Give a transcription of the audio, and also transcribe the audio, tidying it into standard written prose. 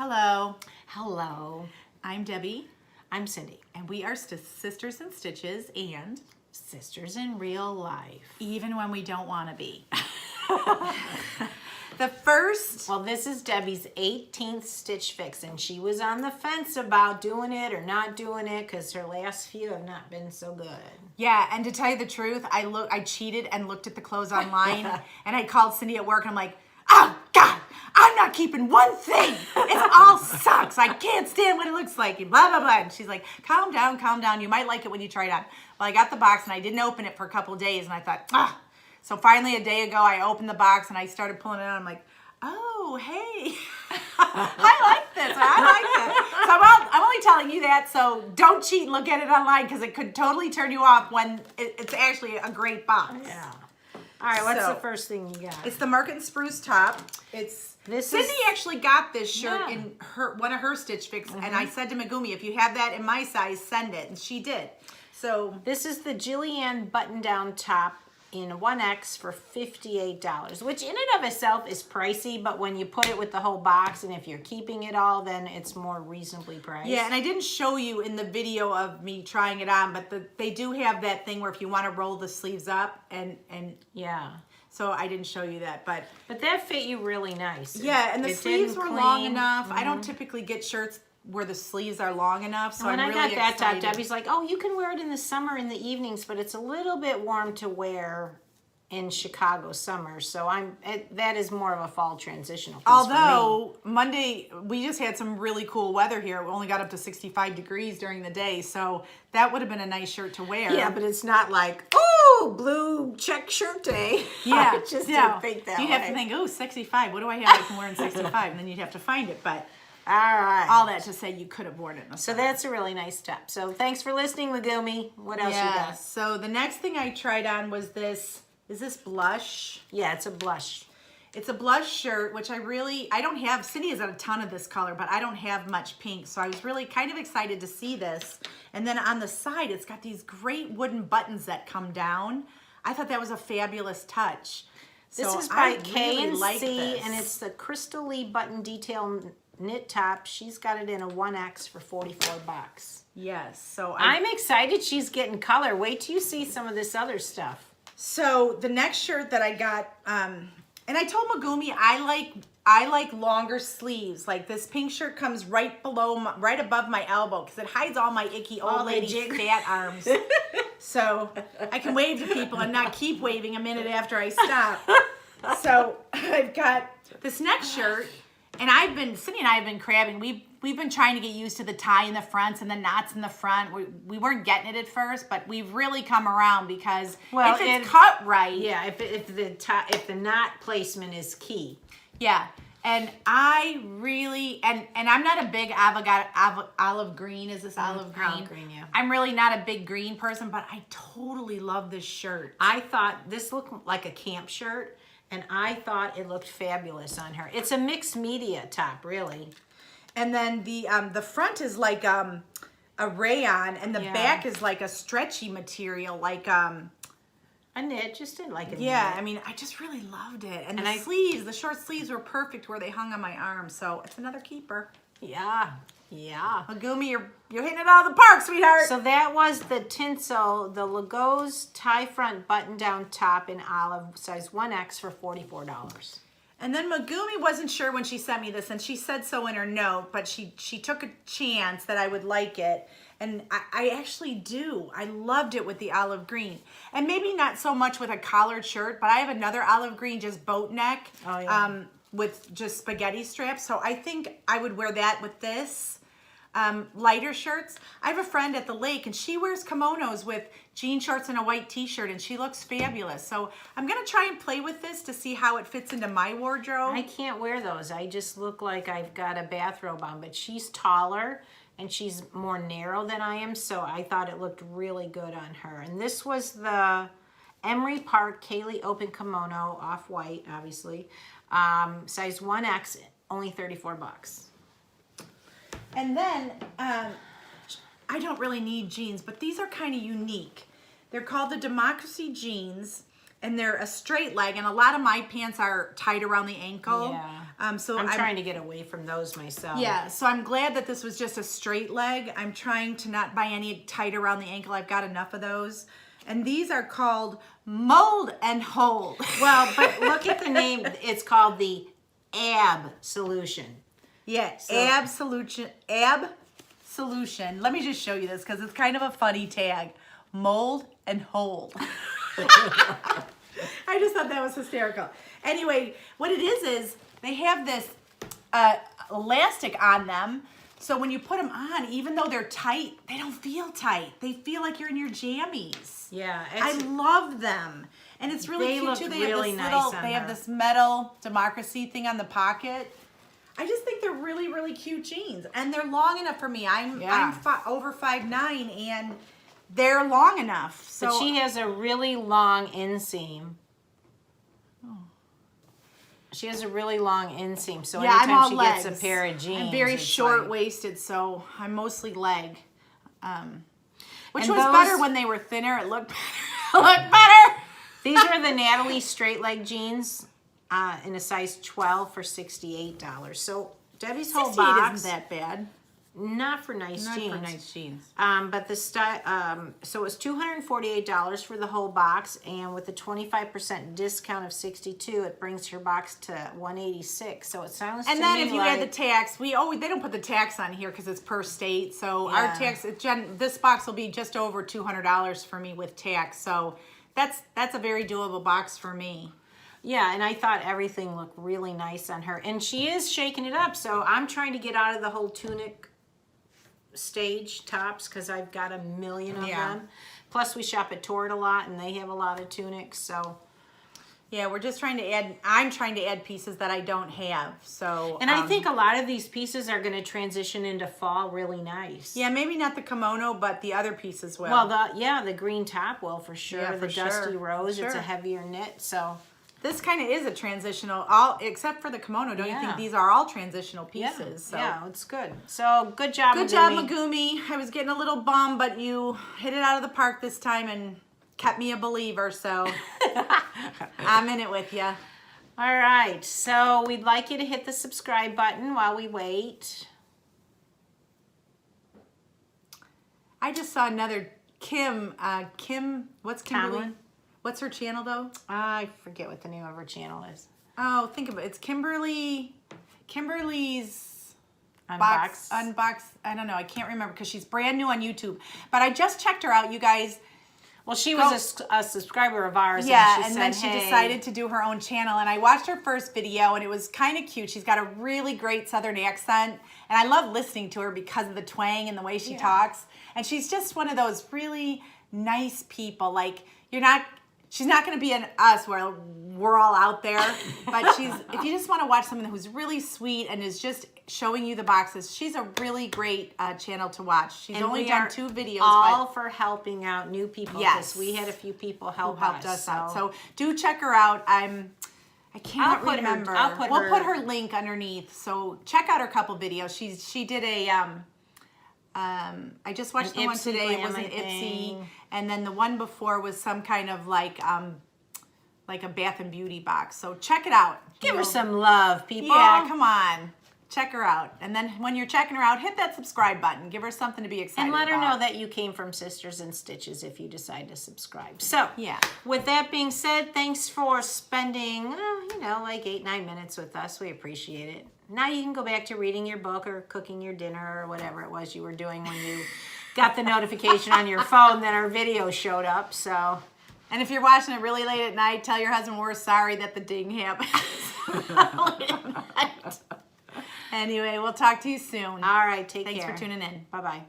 Hello, Hello, I'm Debbie, I'm Cindy. and we are Sisters in Stitches, and Sisters in real life. even when we don't want to be. The first, Well, this is Debbie's 18th Stitch Fix, and she was on the fence about doing it or not doing it because her last few have not been so good. yeah, and to tell you the truth, I cheated and looked at the clothes online, and I called Cindy at work, and I'm like, oh God, I'm not keeping one thing. It all sucks. I can't stand what it looks like, and blah, blah, blah. And she's like, calm down. You might like it when you try it on. Well, I got the box, and I didn't open it for a couple of days, and I thought, So finally a day ago, I opened the box, and I started pulling it out. I'm like, oh, hey, I like this. So I'm only telling you that, so don't cheat and look at it online, because it could totally turn you off when it's actually a great box. Yeah. All right, what's So, the first thing you got? It's the Market Spruce top. Cindy actually got this shirt in one of her Stitch Fix, and I said to Megumi, if you have that in my size, send it, and she did. So this is the Jillian button-down top in 1X for $58, which in and of itself is pricey, but when you put it with the whole box and if you're keeping it all, then it's more reasonably priced. yeah, and I didn't show you in the video of me trying it on, but they do have that thing where if you want to roll the sleeves up, and yeah. so I didn't show you that, but that fit you really nice. yeah, and the It sleeves didn't were long cling. enough. I don't typically get shirts where the sleeves are long enough, so When I'm really I got that excited. top, Debbie's like, oh, you can wear it in the summer in the evenings, but it's a little bit warm to wear in Chicago summer, so that is more of a fall transitional piece Although Monday we just had some really cool weather here. We only got up to 65 degrees during the day, so that would have been a nice shirt to wear. for me. Yeah, but it's not like, oh, blue check shirt day. yeah, I just didn't think that you'd way. have to think, oh, 65. What do I have I can wear in 65? And then you'd have to find it. But All right. all that to say, you could have worn it in the So summer. that's a really nice top. So thanks for listening, Megumi. What else you got? So the next thing I tried on was this. Is this blush? Yeah, it's a blush. It's a blush shirt, which I don't have. Cindy has got a ton of this color, but I don't have much pink. So I was really kind of excited to see this. And then on the side, it's got these great wooden buttons that come down. I thought that was a fabulous touch. This So is by I K really and like C, this. and it's the Crystal Lee button detail knit top. She's got it in a 1X for $44. Yes. So I'm excited she's getting color. Wait till you see some of this other stuff. So the next shirt that I got, and I told Megumi I like longer sleeves. Like this pink shirt comes right above my elbow because it hides all my icky old lady fat arms. So I can wave to people and not keep waving a minute after I stop. So I've got this next shirt, and Cindy and I have been crabbing. We've been trying to get used to the tie in the fronts and the knots in the front. We weren't getting it at first, but we've really come around because if it's cut right. Yeah, if the knot placement is key. Yeah, and I really, and I'm not a big olive green. Is this olive green? Olive green, yeah. I'm really not a big green person, but I totally love this shirt. I thought this looked like a camp shirt, and I thought it looked fabulous on her. It's a mixed media top, really. And then the front is like a rayon, and the back is like a stretchy material, like a knit, just like a knit. Yeah, I mean, I just really loved it. And the short sleeves were perfect where they hung on my arm, so it's another keeper. Yeah. Megumi, you're hitting it out of the park, sweetheart. So that was the tinsel, the Lagos tie front button down top in olive, size 1X for $44. And then Megumi wasn't sure when she sent me this, and she said so in her note, but she took a chance that I would like it. And I actually do. I loved it with the olive green. And maybe not so much with a collared shirt, but I have another olive green, just boat neck, with just spaghetti straps. So I think I would wear that with this. Lighter shirts. I have a friend at the lake, and she wears kimonos with jean shorts and a white t-shirt, and she looks fabulous. So I'm going to try and play with this to see how it fits into my wardrobe. I can't wear those. I just look like I've got a bathrobe on, but she's taller and she's more narrow than I am, so I thought it looked really good on her. And this was the Emery Park Kaylee Open Kimono, off-white, obviously. Size 1X, only $34. And then, I don't really need jeans, but these are kind of unique. They're called the Democracy jeans, and they're a straight leg, and a lot of my pants are tight around the ankle. Yeah. So I'm trying to get away from those myself. Yeah, so I'm glad that this was just a straight leg. I'm trying to not buy any tight around the ankle. I've got enough of those. And these are called Mold and Hold. Well, but look at the name. It's called the Ab Solution. Yeah, Ab Solution. Ab Solution. Let me just show you this because it's kind of a funny tag. Mold and Hold. I just thought that was hysterical. Anyway, what it is they have this elastic on them. So when you put them on, even though they're tight, they don't feel tight. They feel like you're in your jammies. Yeah, I love them. And it's really cute too. They have this little, they have this metal democracy thing on the pocket. I just think they're really, really cute jeans. And they're long enough for me. I'm over 5'9", and they're long enough. So but she has a really long inseam. She has a really long inseam, so anytime she gets a pair of jeans, I'm very short-waisted, so I'm mostly leg. Which was better when they were thinner. It looked better. These are the Natalie straight leg jeans in a size 12 for $68. So Debbie's whole box isn't that bad. Not for nice jeans. Not for nice jeans. But the style, so it's $248 for the whole box, and with a 25% discount of $62, it brings your box to $186. So it sounds. And then if you add the tax, they don't put the tax on here because it's per state. So our tax, this box will be just over $200 for me with tax. So that's a very doable box for me. Yeah, and I thought everything looked really nice on her, and she is shaking it up. So I'm trying to get out of the whole tunic stage tops because I've got a million of them. Plus we shop at Torrid a lot and they have a lot of tunics, so yeah, we're just trying to add, I'm trying to add pieces that I don't have. So and I think a lot of these pieces are going to transition into fall really nice. Yeah, maybe not the kimono, but the other pieces will. Well, the green top will for sure. Yeah, the dusty rose, it's a heavier knit, so this kind of is a transitional, except for the kimono. Don't you think these are all transitional pieces? So. Yeah, it's good. So good job, Good job, Megumi. I was getting a little bummed, but you hit it out of the park this time and kept me a believer. So I'm in it with you. All right. So we'd like you to hit the subscribe button while we wait. I just saw another Kim. What's Kimberly? Tomlin? What's her channel though? I forget what the name of her channel is. Oh, think about it. It's Kimberly's Unbox. I don't know. I can't remember because she's brand new on YouTube. But I just checked her out, you guys. Well, she was a subscriber of ours. Yeah, and then she decided to do her own channel. And I watched her first video, and it was kind of cute. She's got a really great Southern accent. And I love listening to her because of the twang and the way she talks. And she's just one of those really nice people. Like, she's not going to be an us where we're all out there, but if you just want to watch someone who's really sweet and is just showing you the boxes, she's a really great channel to watch. She's only done 2 videos. All for helping out new people. Yes. We had a few people helped us out. So do check her out. I cannot remember. We'll put her link underneath. So check out her couple videos. She did a, I just watched the one today. It was an Ipsy. And then the one before was some kind of like a Bath and Beauty box. So check it out. Give her some love, people. Yeah, come on. Check her out. And then when you're checking her out, hit that subscribe button. Give her something to be excited about. And let her know that you came from Sisters in Stitches if you decide to subscribe. So, with that being said, thanks for spending, like 8-9 minutes with us. We appreciate it. Now you can go back to reading your book or cooking your dinner or whatever it was you were doing when you got the notification on your phone that our video showed up. So, and if you're watching it really late at night, tell your husband we're sorry that the ding happened. Anyway, we'll talk to you soon. All right, take care. Thanks for tuning in. Bye-bye.